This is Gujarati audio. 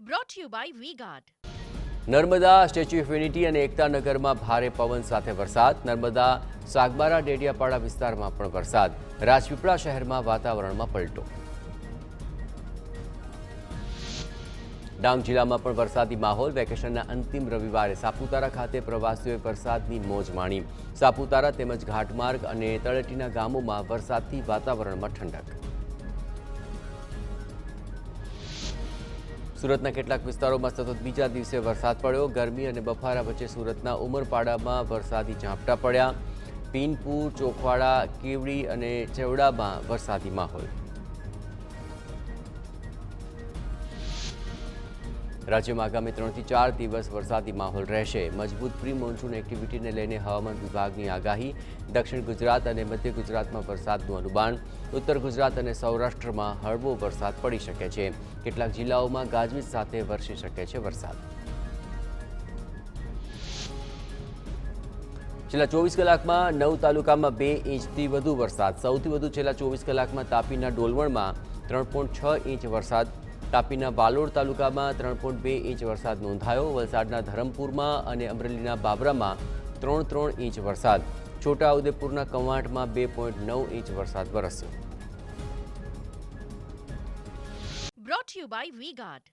Brought to you by V-Guard. Narmada statue of unity અને એકતા નગરમાં ભારે પવન સાથે વરસાદ. નર્મદા સાગબારા ડેડિયાપાડા વિસ્તારમાં પણ વરસાદ. રાજપીપળા શહેરમાં વાતાવરણમાં પલટો. ડાંગ જિલ્લામાં પણ વરસાદી માહોલ. વેકેશનના અંતિમ રવિવારે સાપુતારા ખાતે પ્રવાસીઓએ વરસાદની મોજ માણી. સાપુતારા તેમજ ઘાટમાર્ગ અને તળેટીના ગામોમાં વરસાદથી વાતાવરણમાં ઠંડક. સુરતના કેટલાક વિસ્તારોમાં સતત બીજા દિવસે વરસાદ પડ્યો. ગરમી અને બફારા વચ્ચે સુરતના ઉમરપાડામાં વરસાદી ઝાપટા પડ્યા. પીનપુર, ચોખવાડા, કેવડી અને ચેવડામાં વરસાદી માહોલ. રાજ્યમાં આગામી 3 થી 4 દિવસ વરસાદી માહોલ રહેશે. મજબૂત પ્રી મોન્સૂન એક્ટિવિટીને લઈને હવામાન વિભાગની આગાહી. દક્ષિણ ગુજરાત અને મધ્ય ગુજરાતમાં વરસાદનું અનુમાન. ઉત્તર ગુજરાત અને સૌરાષ્ટ્રમાં હળવો વરસાદ પડી શકે છે. કેટલાક જિલ્લાઓમાં ગાજવીજ સાથે વરસી શકે છે વરસાદ. છેલ્લા 24 કલાકમાં 9 તાલુકામાં 2 ઇંચથી વધુ વરસાદ. સૌથી વધુ છેલ્લા 24 કલાકમાં તાપીના ડોલવણમાં 3.6 ઇંચ વરસાદ. તાપીના વાલોડ તાલુકામાં 3.2 ઇંચ વરસાદ નોંધાયો. વલસાડના ધરમપુરમાં અને અમરેલીના બાબરામાં 3.3 ઇંચ વરસાદ. છોટાઉદેપુરના કવાંટમાં 2.9 ઇંચ વરસાદ વરસ્યો. Brought to you by V-Guard.